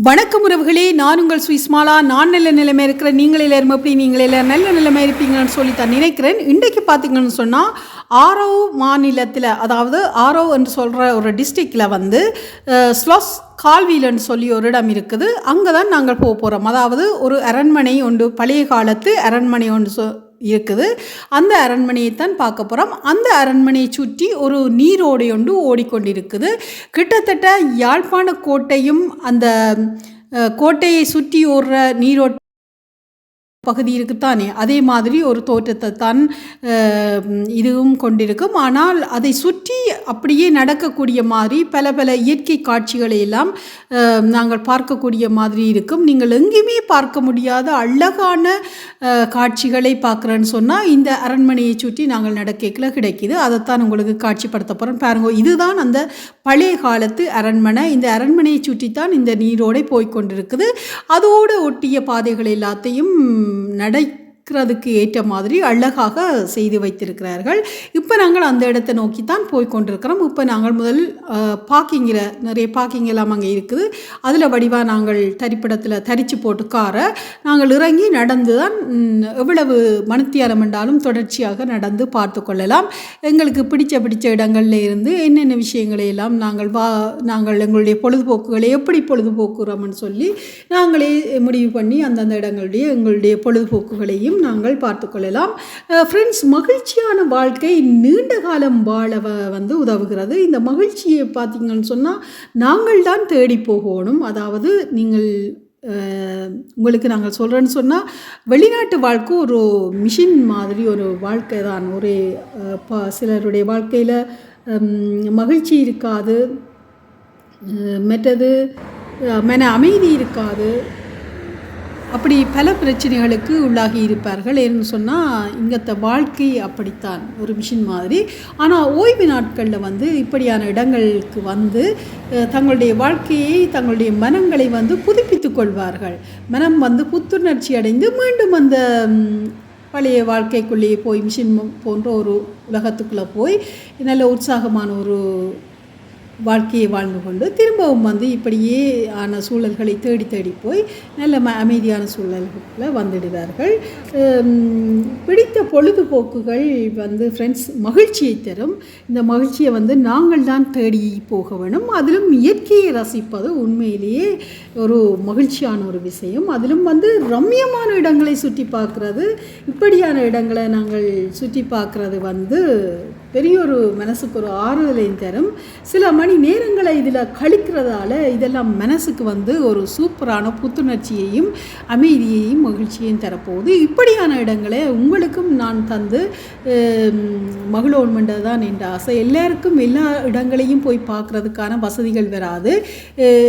வணக்கம் உறவுகளே, நான் உங்கள் சுவிஸ்மாலா. நான் நல்ல நிலைமை இருக்கிறேன். நீங்கள் எல்லாரும் எப்படி நல்ல நிலைமை இருப்பீங்கன்னு சொல்லி தான் நினைக்கிறேன். இன்றைக்கு பார்த்தீங்கன்னு சொன்னால் ஆரோ மாநிலத்தில், அதாவது ஆரோ என்று சொல்கிற ஒரு டிஸ்ட்ரிக்டில் வந்து ஸ்லொஸ் கால்வீலன்னு சொல்லி ஒரு இடம் இருக்குது. அங்கே தான் நாங்கள் போக போகிறோம். அதாவது ஒரு அரண்மனை ஒன்று, பழைய காலத்து அரண்மனை ஒன்று இருக்குது. அந்த அரண்மனையைத்தான் பார்க்க போகிறோம். அந்த அரண்மனையை சுற்றி ஒரு நீரோடை ஒன்று ஓடிக்கொண்டிருக்குது. கிட்டத்தட்ட யாழ்ப்பாண கோட்டையும் அந்த கோட்டையை சுற்றி ஓடுற நீரோட்ட பகுதி இருக்குத்தானே, அதே மாதிரி ஒரு தோற்றத்தை தான் இதுவும் கொண்டிருக்கும். ஆனால் அதை சுற்றி அப்படியே நடக்கக்கூடிய மாதிரி பல பல இயற்கை காட்சிகளை எல்லாம் நாங்கள் பார்க்கக்கூடிய மாதிரி இருக்கும். நீங்கள் எங்கேயுமே பார்க்க முடியாத அழகான காட்சிகளை பார்க்குறேன்னு சொன்னால் இந்த அரண்மனையை சுற்றி நாங்கள் நடக்கல கிடைக்கிது. அதைத்தான் உங்களுக்கு காட்சிப்படுத்த போகிறோம். பாருங்க, இதுதான் அந்த பழைய காலத்து அரண்மனை. இந்த அரண்மனையை சுற்றித்தான் இந்த நீரோடை போய்கொண்டிருக்குது. அதோடு ஒட்டிய பாதைகள் எல்லாத்தையும் நடக்கிறதுக்கு ஏற்ற மாதிரி அழகாக செய்து வைத்திருக்கிறார்கள். இப்போ நாங்கள் அந்த இடத்தை நோக்கி தான் போய்கொண்டிருக்கிறோம். இப்போ நாங்கள் முதல் பார்க்கிங்கில் நிறைய பார்க்கிங் எல்லாம் அங்கே இருக்குது. அதில் வடிவாக நாங்கள் தரிப்பிடத்தில் தரித்து போட்டு காரை நாங்கள் இறங்கி நடந்து தான் எவ்வளவு மணித்தியாலம் என்றாலும் தொடர்ச்சியாக நடந்து பார்த்து கொள்ளலாம். எங்களுக்கு பிடிச்ச இடங்களில் இருந்து என்னென்ன விஷயங்களை எல்லாம் நாங்கள் எங்களுடைய பொழுதுபோக்குகளை எப்படி பொழுதுபோக்குறோம்னு சொல்லி நாங்களே முடிவு பண்ணி அந்தந்த இடங்களுடைய எங்களுடைய பொழுதுபோக்குகளையும் நாங்கள் பார்த்து கொள்ளலாம். ஃப்ரெண்ட்ஸ், மகிழ்ச்சியான வாழ்க்கை நீண்ட காலம் வாழ வந்து உதவுகிறது. இந்த மகிழ்ச்சியை பார்த்தீங்கன்னு சொன்னால் நாங்கள் தான் தேடி போகணும். அதாவது நீங்கள் உங்களுக்கு நாங்கள் சொல்கிறேன்னு சொன்னால் வெளிநாட்டு வாழ்க்கை ஒரு மிஷின் மாதிரி ஒரு வாழ்க்கை தான். ஒரு சிலருடைய வாழ்க்கையில் மகிழ்ச்சி இருக்காது, மற்றது மன அமைதி இருக்காது, அப்படி பல பிரச்சனைகளுக்கு உள்ளாகி இருப்பார்கள். ஏன்னு சொன்னால் இங்கத்த வாழ்க்கை அப்படித்தான், ஒரு மிஷின் மாதிரி. ஆனால் ஓய்வு நாட்களில் வந்து இப்படியான இடங்களுக்கு வந்து தங்களுடைய வாழ்க்கையை, தங்களுடைய மனங்களை வந்து புதுப்பித்து கொள்வார்கள். மனம் வந்து புத்துணர்ச்சி அடைந்து மீண்டும் அந்த பழைய வாழ்க்கைக்குள்ளேயே போய் மிஷின் போன்ற ஒரு உலகத்துக்குள்ளே போய் நல்ல உற்சாகமான ஒரு வாழ்க்கையை வாழ்ந்து கொண்டு திரும்பவும் வந்து இப்படியே ஆன சூழல்களை தேடி போய் நல்ல அமைதியான சூழல்களில் வந்துடுவார்கள். பிடித்த பொழுதுபோக்குகள் வந்து ஃப்ரெண்ட்ஸ் மகிழ்ச்சியை தரும். இந்த மகிழ்ச்சியை வந்து நாங்கள் தான் தேடி போக வேணும். அதிலும் இயற்கையை ரசிப்பது உண்மையிலேயே ஒரு மகிழ்ச்சியான ஒரு விஷயம். அதிலும் வந்து ரம்மியமான இடங்களை சுற்றி பார்க்குறது, இப்படியான இடங்களை நாங்கள் சுற்றி பார்க்குறது வந்து பெரிய ஒரு மனசுக்கு ஒரு ஆறுதலையும் தரும். சில மணி நேரங்களை இதில் கழிக்கிறதால இதெல்லாம் மனசுக்கு வந்து ஒரு சூப்பரான புத்துணர்ச்சியையும் அமைதியையும் மகிழ்ச்சியையும் தரப்போகுது. இப்படியான இடங்களை உங்களுக்கும் நான் தந்து மகிழோன்மெண்ட தான் என்ற ஆசை. எல்லாருக்கும் எல்லா இடங்களையும் போய் பார்க்குறதுக்கான வசதிகள் வராது.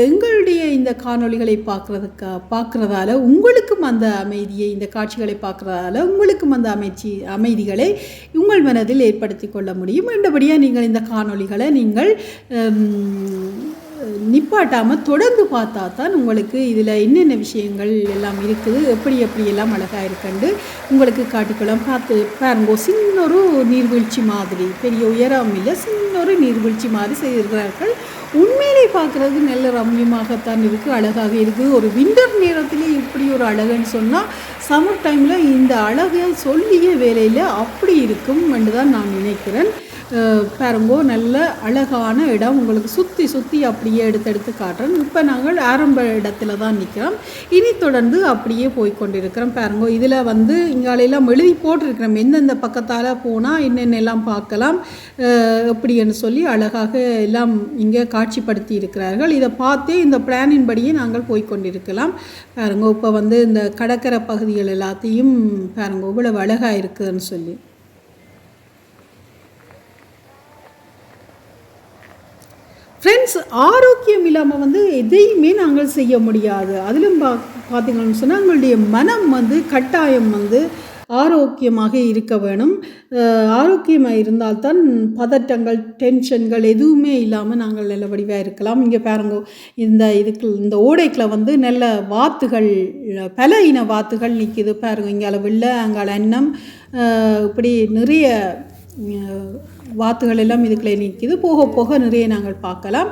எங்களுடைய இந்த காணொளிகளை பார்க்குறதால உங்களுக்கும் அந்த அமைதியை, இந்த காட்சிகளை பார்க்குறதால உங்களுக்கும் அந்த அமைதிகளை உங்கள் மனதில் ஏற்படுத்தி கொள்ள முடியும். என்றபடியாக நீங்கள் இந்த காணொளிகளை நீங்கள் நிப்பாட்டாமல் தொடர்ந்து பார்த்தா தான் உங்களுக்கு இதில் என்னென்ன விஷயங்கள் எல்லாம் இருக்குது, எப்படியெல்லாம் அழகாக இருக்குண்டு உங்களுக்கு காட்டிக்கொள்ளலாம். பாருங்க, சின்னொரு நீர்வீழ்ச்சி மாதிரி, பெரிய உயரம் இல்லை, சின்னொரு நீர்வீழ்ச்சி மாதிரி செய்திருக்கிறார்கள். உண்மையிலே பார்க்குறது நல்ல ரம்யமாகத்தான் இருக்குது, அழகாக இருக்குது. ஒரு விண்டர் நேரத்தில் இப்படி ஒரு அழகுன்னு சொன்னால் சம்மர் டைமில் இந்த அழகை சொல்லிய வேலையில் அப்படி இருக்கும் என்று தான் நான் நினைக்கிறேன். பாருங்கோ, நல்ல அழகான இடம். உங்களுக்கு சுற்றி அப்படியே எடுத்து காட்டுறேன். இப்போ நாங்கள் ஆரம்ப இடத்துல தான் நிற்கிறோம். இனி தொடர்ந்து அப்படியே போய்கொண்டிருக்கிறோம். பாருங்கோ, இதில் வந்து இங்காலையெல்லாம் எழுதி போட்டிருக்கிறோம் எந்தெந்த பக்கத்தால் போனால் என்னென்னலாம் பார்க்கலாம் எப்படின்னு சொல்லி அழகாக எல்லாம் இங்கே காட்சிப்படுத்தி இருக்கிறார்கள். இதை பார்த்தே இந்த பிளானின் படியே நாங்கள் போய்கொண்டிருக்கலாம். பாருங்கோ, இப்போ வந்து இந்த கடற்கரை பகுதிகள் எல்லாத்தையும் பாருங்கோ இவ்வளவு அழகாக இருக்குதுன்னு சொல்லி. ஃப்ரெண்ட்ஸ், ஆரோக்கியம் இல்லாமல் வந்து எதையுமே நாங்கள் செய்ய முடியாது. அதிலும் பார்த்தீங்கன்னு சொன்னால் எங்களுடைய மனம் வந்து கட்டாயம் வந்து ஆரோக்கியமாக இருக்க வேணும். ஆரோக்கியமாக இருந்தால்தான் பதட்டங்கள், டென்ஷன்கள் எதுவுமே இல்லாமல் நாங்கள் நல்ல வடிவாக இருக்கலாம். இங்கே பாருங்க, இந்த ஓடைக்கில் வந்து நல்ல வாத்துகள், பல இன வாத்துகள் நிற்கிது. பாருங்க, இங்கே வெள்ளை, அங்கே அன்னம், இப்படி நிறைய வாத்துகள் எல்லாம் இதுக்குள்ளே நிற்கிது. போக போக நிறைய நாங்கள் பார்க்கலாம்.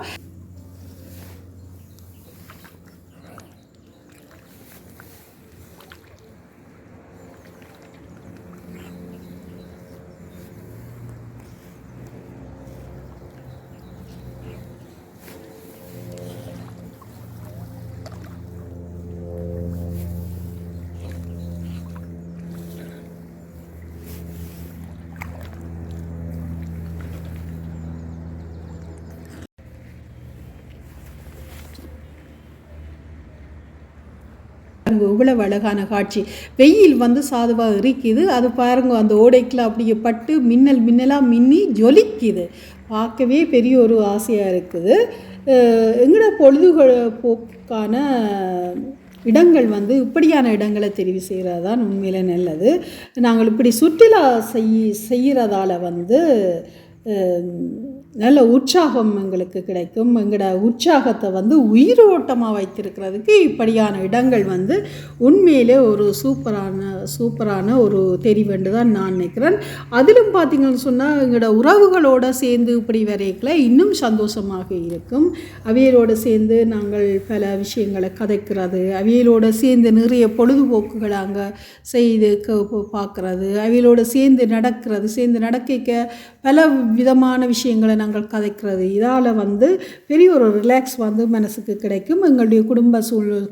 பாருங்க இவ்வளவு அழகான காட்சி. வெயில் வந்து சாதுவாக இருக்குது. அது பாருங்க அந்த ஓடைக்குள்ள அப்படியே பட்டு மின்னலாக மின்னி ஜொலிக்குது. பார்க்கவே பெரிய ஒரு ஆசையாக இருக்குது. எங்களோட பொழுதுபோக்கான இடங்கள் வந்து இப்படியான இடங்களை தெரிவு செய்கிறது தான் உண்மையிலே நல்லது. நாங்கள் இப்படி சுற்றுலா செய்கிறதால வந்து நல்ல உற்சாகம் எங்களுக்கு கிடைக்கும். எங்களோட உற்சாகத்தை வந்து உயிரோட்டமாக வைத்திருக்கிறதுக்கு இப்படியான இடங்கள் வந்து உண்மையிலே ஒரு சூப்பரான ஒரு தெரிவுண்டு தான் நான் நினைக்கிறேன். அதிலும் பார்த்திங்கன்னு சொன்னால் எங்களோட உறவுகளோடு சேர்ந்து இப்படி வரைக்கல இன்னும் சந்தோஷமாக இருக்கும். அவியலோடு சேர்ந்து நாங்கள் பல விஷயங்களை கதைக்கிறது, அவியலோடு சேர்ந்து நிறைய பொழுதுபோக்குகளை அங்கே செய்து பார்க்குறது, அவியலோடு சேர்ந்து நடக்க பல விதமான விஷயங்களை நாங்கள் கதைக்கிறது. இதால் வந்து பெரிய ஒரு ரிலாக்ஸ் வந்து மனசுக்கு கிடைக்கும். எங்களுடைய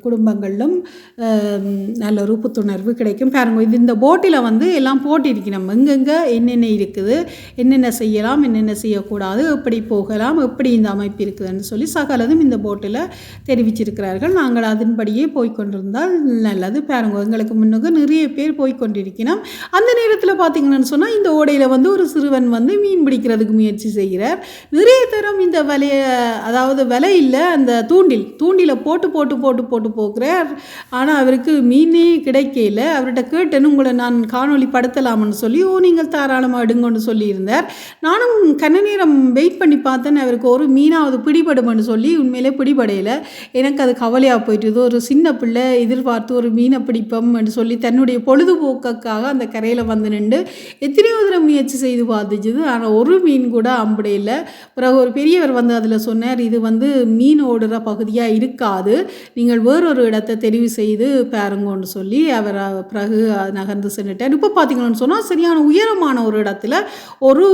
குடும்பங்களிலும் நல்ல ஒரு புத்துணர்வு கிடைக்கும். பாருங்க இது இந்த போட்டில் வந்து எல்லாம் போட்டிருக்கணும். எங்கெங்கே என்னென்ன இருக்குது, என்னென்ன செய்யலாம், என்னென்ன செய்யக்கூடாது, எப்படி போகலாம், எப்படி இந்த அமைப்பு இருக்குதுன்னு சொல்லி சகலதும் இந்த போட்டில் தெரிவிச்சிருக்கிறார்கள். நாங்கள் அதன்படியே போய்கொண்டிருந்தால் நல்லது. பாருங்க எங்களுக்கு முன்னுக்கு நிறைய பேர் போய்கொண்டிருக்கணும். அந்த நேரத்தில் பார்த்திங்கன்னு சொன்னால் இந்த ஓடையில் வந்து ஒரு சிறுவன் வந்து மீன் பிடிக்கிறதுக்கு முயற்சி செய்கிறார். நிறைய தரம் இந்த வலையை, அதாவது வலை இல்லை, அந்த தூண்டில போட்டு போக்குறார். ஆனால் அவருக்கு மீனே கிடைக்கல. அவர்கிட்ட கேட்டேன்னு உங்களை நான் காணொலி படுத்தலாம்னு சொல்லி நீங்கள் தாராளமாக எடுங்கன்னு சொல்லியிருந்தார். நானும் கண்ண நேரம் வெயிட் பண்ணி பார்த்தேன். அவருக்கு ஒரு மீனாவது பிடிபடுமென்னு சொல்லி உண்மையிலே பிடிபடையில். எனக்கு அது கவலையாக போயிட்டு, ஒரு சின்ன பிள்ளை எதிர்பார்த்து ஒரு மீனை பிடிப்போம்னு சொல்லி தன்னுடைய பொழுதுபோக்குக்காக அந்த கரையில் வந்து நின்று எத்தனையோ தடவை முயற்சி செய்து பார்த்துச்சுது. ஆனால் ஒரு மீன் கூட அம்படையில். பிறகு ஒரு பெரியவர் வந்து அதில் சொன்னார், இது வந்து மீன் ஓடுற பகுதியாக இருக்காது, நீங்கள் வேறொரு இடத்தை தெரிவு செய்து பாருங்கன்னு சொல்லி அவர் பிறகு நகர்ந்து சென்றுட்டார். இப்போ பார்த்தீங்கன்னு சொன்னால் சரியான உயரமான ஒரு இடத்துல ஒரு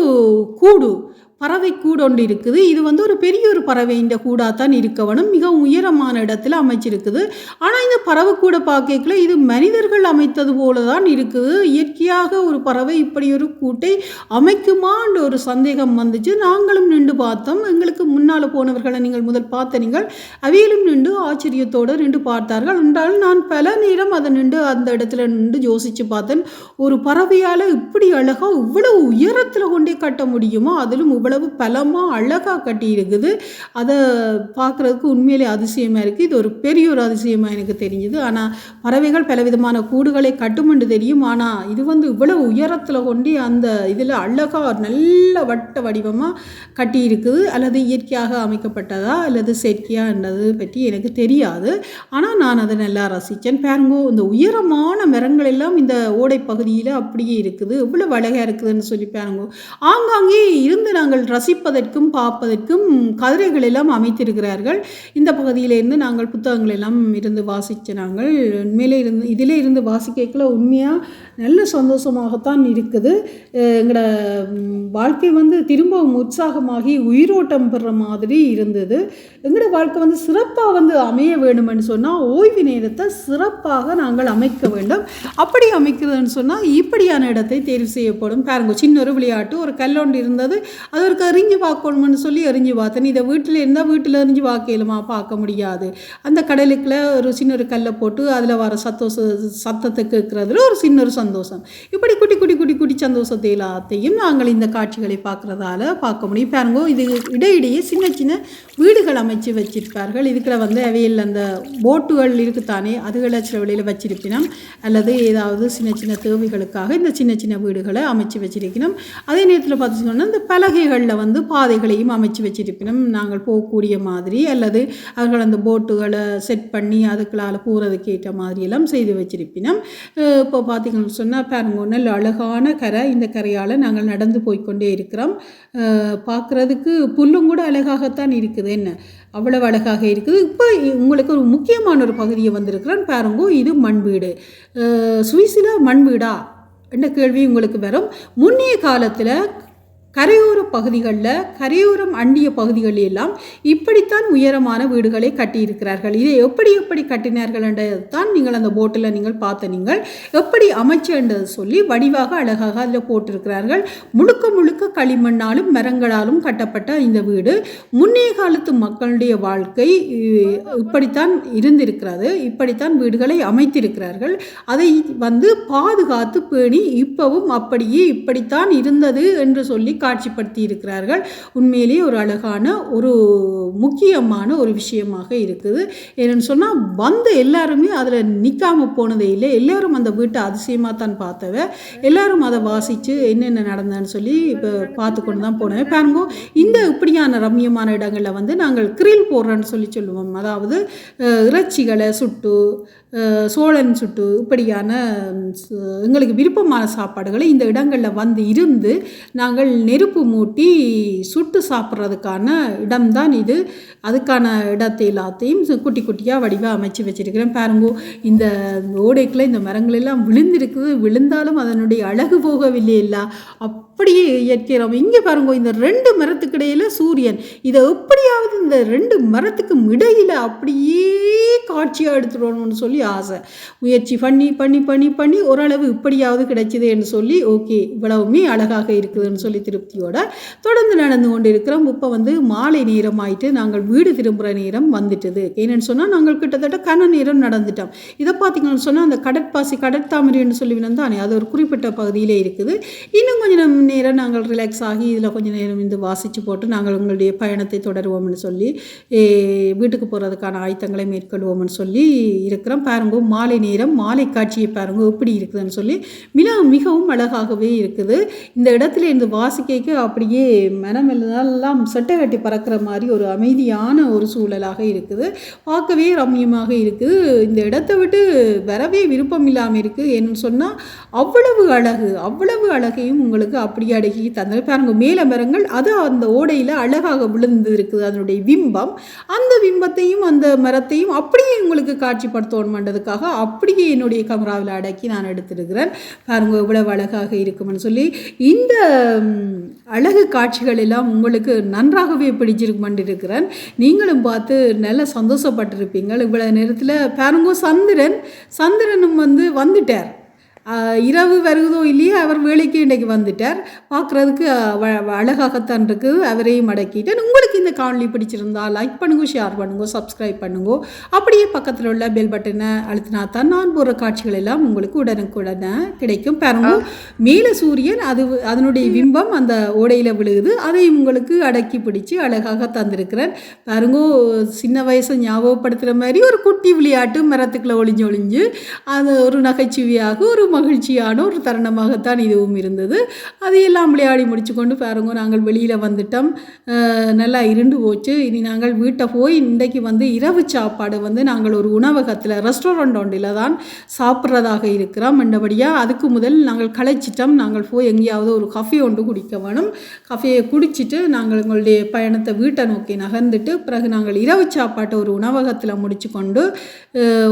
பறவை கூடு ஒன்று இருக்குது. இது வந்து ஒரு பெரிய ஒரு பறவை இந்த கூடாத்தான் இருக்கவனும் மிகவும் உயரமான இடத்துல அமைச்சிருக்குது. ஆனால் இந்த பறவை கூட பார்க்கல இது மனிதர்கள் அமைத்தது போல தான் இருக்குது. இயற்கையாக ஒரு பறவை இப்படி ஒரு கூட்டை அமைக்குமான்ற ஒரு சந்தேகம் வந்துச்சு. நாங்களும் நின்று பார்த்தோம். எங்களுக்கு முன்னால் போனவர்களை நீங்கள் முதல் பார்த்த நீங்கள் அவையிலும் நின்று ஆச்சரியத்தோடு நின்று பார்த்தார்கள். என்றாலும் நான் பல நேரம் அதை நின்று அந்த இடத்துல நின்று யோசித்து பார்த்தேன். ஒரு பறவையால் இப்படி அழகாக இவ்வளவு உயரத்தில் கொண்டே கட்ட முடியுமா, அதிலும் இவ்வளவு பலமாக அழகாக கட்டி இருக்குது. அதை பார்க்குறதுக்கு உண்மையிலே அதிசயமாக இருக்குது. இது ஒரு பெரிய ஒரு அதிசயமாக எனக்கு தெரிஞ்சுது. ஆனால் பறவைகள் பலவிதமான கூடுகளை கட்டுமென்று தெரியும். ஆனால் இது வந்து இவ்வளவு உயரத்தில் கொண்டு அந்த இதில் அழகாக நல்ல வட்ட வடிவமாக கட்டி இருக்குது. அல்லது இயற்கையாக அமைக்கப்பட்டதா அல்லது செயற்கையான்றது பற்றி எனக்கு தெரியாது. ஆனால் நான் அதை நல்லா ரசித்தேன். பாருங்கோ இந்த உயரமான மரங்கள் எல்லாம் இந்த ஓடை பகுதியில் அப்படியே இருக்குது. இவ்வளவு அழகாக இருக்குதுன்னு சொல்லி பாருங்கோ. ஆங்காங்கே இருந்து நாங்கள் ரசிப்பதற்கும் பார்ப்பதற்கும் கதிரைகள் எல்லாம் அமைத்திருக்கிறார்கள். இந்த பகுதியிலிருந்து நாங்கள் புத்தகங்கள் எல்லாம் இருந்து வாசித்த நாங்கள் உண்மையிலே இதிலே இருந்து வாசிக்கல உண்மையாக நல்ல சந்தோஷமாகத்தான் இருக்குது. எங்களோட வாழ்க்கை வந்து திரும்பவும் உற்சாகமாகி உயிரோட்டம் பெற மாதிரி இருந்தது. எங்களோட வாழ்க்கை வந்து சிறப்பாக வந்து அமைய வேண்டும்னு சொன்னால் ஓய்வு நேரத்தை சிறப்பாக நாங்கள் அமைக்க வேண்டும். அப்படி அமைக்கிறதுன்னு சொன்னால் இப்படியான இடத்தை தேர்வு செய்யப்படும். பாருங்க சின்ன ஒரு விளையாட்டு, ஒரு கல்லொண்டு இருந்தது, அது ஒரு எறிஞ்சு பார்க்கணும்னு சொல்லி எறிஞ்சு பார்த்தேன். இதை வீட்டில் இருந்தால் வீட்டில் எறிஞ்சு பார்க்கலுமா, பார்க்க முடியாது. அந்த கடலுக்குள்ள ஒரு சின்ன ஒரு கல்லை போட்டு அதில் வர சத்தத்தை கேட்குறதுல ஒரு சின்ன ஒரு சந்தோஷம். இப்படி குட்டி குட்டி குட்டி குட்டி சந்தோஷத்தை எல்லாத்தையும் நாங்கள் இந்த காட்சிகளை பார்க்குறதால பார்க்க முடியும். பாருங்க இது இடையிடையே சின்ன சின்ன வீடுகள் அமைச்சு வச்சிருப்பார்கள். இதுக்குள்ள வந்து அவையில் அந்த போட்டுகள் இருக்குத்தானே அதுகளை சில வழியில் வச்சிருப்பினோம். அல்லது ஏதாவது சின்ன சின்ன தேவைகளுக்காக இந்த சின்ன சின்ன வீடுகளை அமைச்சு வச்சிருக்கணும். அதே நேரத்தில் பார்த்துச்சோன்னா இந்த பலகைகளில் வந்து பாதைகளையும் அமைச்சு வச்சிருப்பினோம் நாங்கள் போகக்கூடிய மாதிரி. அல்லது அவர்கள் அந்த போட்டுகளை செட் பண்ணி அதுக்களால் போகிறதுக்கு ஏற்ற மாதிரியெல்லாம் செய்து வச்சிருப்பினோம். இப்போ பார்த்திங்கன்னு சொன்னால் பாருங்க நல்ல அழகான கரை. இந்த கரையால் நாங்கள் நடந்து போய்கொண்டே இருக்கிறோம். பார்க்குறதுக்கு புல்லும் கூட அழகாகத்தான் இருக்குது. என்ன அவ்வளவு அழகாக இருக்குது. இப்போ உங்களுக்கு ஒரு முக்கியமான ஒரு பகுதியை வந்திருக்கிறேன் பாருங்கோ. இது மண் வீடு. சுவிஸில் மண் வீடா என்ற கேள்வி உங்களுக்கு வரும். முன்னைய காலத்தில் கரையோர பகுதிகளில் கரையோரம் அண்டிய பகுதிகளில் எல்லாம் இப்படித்தான் உயரமான வீடுகளை கட்டியிருக்கிறார்கள். இதை எப்படி எப்படி கட்டினார்கள் என்றது தான் நீங்கள் அந்த போட்டில் நீங்கள் பார்த்த நீங்கள் எப்படி அமைச்சு என்றது சொல்லி வடிவாக அழகாக அதில் போட்டிருக்கிறார்கள். முழுக்க முழுக்க களிமண்ணாலும் மரங்களாலும் கட்டப்பட்ட இந்த வீடு முன்னைய காலத்து மக்களுடைய வாழ்க்கை இப்படித்தான் இருந்திருக்கிறது. இப்படித்தான் வீடுகளை அமைத்திருக்கிறார்கள். அதை பாதுகாத்து பேணி இப்பவும் அப்படியே இப்படித்தான் இருந்தது என்று சொல்லி காட்சிப்படுத்தி இருக்கிறார்கள். உண்மையிலேயே ஒரு அழகான ஒரு முக்கியமான ஒரு விஷயமாக இருக்குது. என்னன்னு சொன்னால் எல்லாருமே அதில் நிற்காமல் போனதே இல்லை. எல்லாரும் அந்த வீட்டை அதிசயமாக தான் பார்த்தவ. எல்லாரும் அதை வாசித்து என்னென்ன நடந்ததுன்னு சொல்லி இப்போ பார்த்து கொண்டு தான் போனவ. பாருங்க, இந்த இப்படியான ரம்மியமான இடங்களில் நாங்கள் கிரில் போடுறோன்னு சொல்லுவோம். அதாவது இறைச்சிகளை சுட்டு சோழன் சுட்டு இப்படியான எங்களுக்கு விருப்பமான சாப்பாடுகளை இந்த இடங்களில் இருந்து நாங்கள் நெருப்பு மூட்டி சுட்டு சாப்பிட்றதுக்கான இடம்தான் இது. அதுக்கான இடத்தை எல்லாத்தையும் குட்டி குட்டியாக வடிவாக அமைச்சு வச்சிருக்கிறேன். பாருங்கோ, இந்த ஓடைக்குள்ள இந்த மரங்கள் எல்லாம் விழுந்திருக்குது. விழுந்தாலும் அதனுடைய அழகு போகவில்லை இல்லை, அப்படியே இயற்கை. இங்கே பாருங்க, இந்த 2 மரத்துக்கு இடையில சூரியன். இதை எப்படியாவது இந்த 2 மரத்துக்கும் இடையில அப்படியே காட்சியாக எடுத்துடணும்னு சொல்லி ஆசை. முயற்சி பண்ணி பண்ணி பண்ணி பண்ணி ஓரளவு இப்படியாவது கிடைச்சிது என்று சொல்லி ஓகே, இவ்வளவுமே அழகாக இருக்குதுன்னு சொல்லி திருப்தியோட தொடர்ந்து நடந்து கொண்டு இருக்கிறோம். இப்போ மாலை நேரம் ஆயிட்டு நாங்கள் வீடு திரும்புகிற நேரம் வந்துட்டுது. ஏன்னு சொன்னால் நாங்கள் கிட்டத்தட்ட கன நேரம் நடந்துட்டோம். இதை பார்த்தீங்கன்னு சொன்னால் அந்த கடற்பாசி கடற்தாமரைன்னு சொல்லி தானே, அது ஒரு குறிப்பிட்ட பகுதியிலே இருக்குது. இன்னும் கொஞ்சம் நேரம் நாங்கள் ரிலாக்ஸ் ஆகி இதில் கொஞ்சம் நேரம் வாசித்து போட்டு நாங்கள் உங்களுடைய பயணத்தை தொடருவோம்னு சொல்லி வீட்டுக்கு போகிறதுக்கான ஆயத்தங்களை மேற்கொள்வோம்னு சொல்லி இருக்கிறோம். பாருங்க, மாலை நேரம், மாலை காட்சியை பாருங்க எப்படி இருக்குதுன்னு சொல்லி மிகவும் அழகாகவே இருக்குது. இந்த இடத்துல இந்த வாசிக்கைக்கு அப்படியே மனமெல்லாம் செட்டை கட்டி பறக்கிற மாதிரி ஒரு அமைதியான ஒரு சூழலாக இருக்குது. பார்க்கவே ரம்மியமாக இருக்குது. இந்த இடத்தை விட்டு வரவே விருப்பம் இல்லாமல் இருக்குது. ஏன்னு சொன்னால் அவ்வளவு அழகையும் உங்களுக்கு அப்படியே அடக்கி தந்தது. பாருங்க, மேல மரங்கள் அது அந்த ஓடையில் அழகாக விழுந்து இருக்குது. அதனுடைய பிம்பம், அந்த பிம்பத்தையும் அந்த மரத்தையும் அப்படியே உங்களுக்கு காட்சிப்படுத்தணுன்றதுக்காக அப்படியே என்னுடைய கேமராவில் அடக்கி நான் எடுத்திருக்கிறேன். பாருங்க இவ்வளவு அழகாக இருக்கும்னு சொல்லி. இந்த அழகு காட்சிகள் எல்லாம் உங்களுக்கு நன்றாகவே பிடிச்சிருக்குமென்று இருக்கிறேன். நீங்களும் பார்த்து நல்ல சந்தோஷப்பட்டிருப்பீங்கள். இவ்வளவு நேரத்தில் பாருங்க, சந்திரனும் வந்துட்டார். இரவு வருவதோ இல்லையே, அவர் வேலைக்கு இன்றைக்கு வந்துட்டார். பார்க்குறதுக்கு அழகாகத்தான் இருக்குது. அவரையும் அடக்கிட்டேன். உங்களுக்கு இந்த காணொலி பிடிச்சிருந்தா லைக் பண்ணுங்க, ஷேர் பண்ணுங்க, சப்ஸ்கிரைப் பண்ணுங்க. அப்படியே பக்கத்தில் உள்ள பெல் பட்டனை அழுத்தினா தான் நான் போகிற காட்சிகள் எல்லாம் உங்களுக்கு உடனுக்குடனே கிடைக்கும். பாருங்க, மேலே சூரியன், அதனுடைய பிம்பம் அந்த ஓடையில் விழுகுது. அதை உங்களுக்கு அடக்கி பிடிச்சி அழகாக தந்திருக்கிறேன். பாருங்க, சின்ன வயசை ஞாபகப்படுத்துகிற மாதிரி ஒரு குட்டி விளையாட்டு மரத்துக்குள்ளே ஒளிஞ்சு அது ஒரு நகைச்சுவையாக ஒரு மகிழ்ச்சியான ஒரு தருணமாகத்தான் இதுவும் இருந்தது. அதையெல்லாம் விளையாடி முடிச்சு கொண்டு பாருங்க நாங்கள் வெளியில் வந்துட்டோம். நல்லா இருண்டு போச்சு. இனி நாங்கள் வீட்டை போய் இன்றைக்கு இரவு சாப்பாடு நாங்கள் ஒரு உணவகத்தில் ரெஸ்டாரண்ட் ஒன்றில் தான் சாப்பிட்றதாக இருக்கிறோம். என்றபடியாக அதுக்கு முதல் நாங்கள் களைச்சிட்டோம். நாங்கள் போய் எங்கேயாவது ஒரு கஃபே ஒன்று குடிக்க வேணும். கஃபேயை குடிச்சிட்டு நாங்கள் எங்களுடைய பயணத்தை வீட்டை நோக்கி நகர்ந்துட்டு பிறகு நாங்கள் இரவு சாப்பாட்டை ஒரு உணவகத்தில் முடிச்சு கொண்டு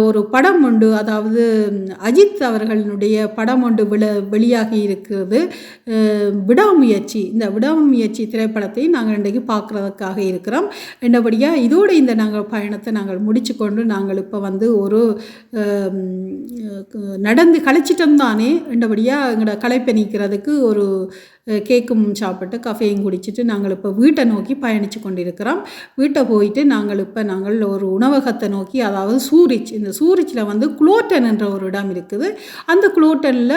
ஒரு படம் உண்டு, அதாவது அஜித் அவர்களுடைய படம் ஒன்று வெளியாகி இருக்கிறது, விடாமுயற்சி. இந்த விடாமுயற்சி திரைப்படத்தை நாங்கள் இன்றைக்கு பார்க்குறதுக்காக இருக்கிறோம். என்னபடியாக இதோடு இந்த நாங்கள் பயணத்தை நாங்கள் முடிச்சு கொண்டு நாங்கள் இப்போ ஒரு நடந்து கழிச்சிட்டோம் தானே. என்னபடியாக எங்களோட களைப்பை நீக்கிறதுக்கு ஒரு கேக்கும் சாப்பிட்டு கஃபேயும் குடிச்சிட்டு நாங்கள் இப்போ வீட்டை நோக்கி பயணித்து கொண்டிருக்கிறோம். வீட்டை போயிட்டு நாங்கள் ஒரு உணவகத்தை நோக்கி, அதாவது சூரிச், இந்த சூரிச்சில் குளோட்டன் என்ற ஒரு இடம் இருக்குது. அந்த குளோட்டனில்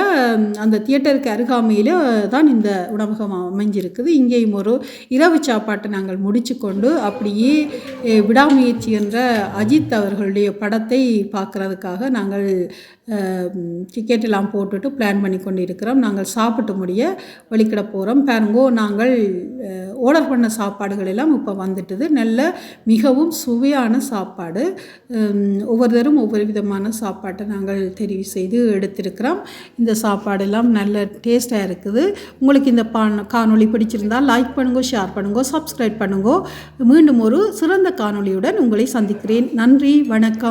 அந்த தியேட்டருக்கு அருகாமையில் தான் இந்த உணவகம் அமைஞ்சிருக்குது. இங்கேயும் ஒரு இரவு சாப்பாட்டை நாங்கள் முடித்து கொண்டு அப்படியே விடாமுயற்சி என்ற அஜித் அவர்களுடைய படத்தை பார்க்குறதுக்காக நாங்கள் டிக்கெட்டெல்லாம் போட்டுட்டு பிளான் பண்ணி கொண்டு இருக்கிறோம். நாங்கள் சாப்பிட்டு முடிய வழிக்கிட போகிறோம். பாருங்கோ, நாங்கள் ஆர்டர் பண்ண சாப்பாடுகள் எல்லாம் இப்போ வந்துட்டுது. நல்ல மிகவும் சுவையான சாப்பாடு. ஒவ்வொருத்தரும் ஒவ்வொரு விதமான சாப்பாட்டை நாங்கள் தெரிவு செய்து எடுத்திருக்கிறோம். இந்த சாப்பாடெல்லாம் நல்ல டேஸ்ட்டாக இருக்குது. உங்களுக்கு இந்த காணொளி பிடிச்சிருந்தால் லைக் பண்ணுங்க, ஷேர் பண்ணுங்க, சப்ஸ்கிரைப் பண்ணுங்க. மீண்டும் ஒரு சிறந்த காணொளியுடன் உங்களை சந்திக்கிறேன். நன்றி, வணக்கம்.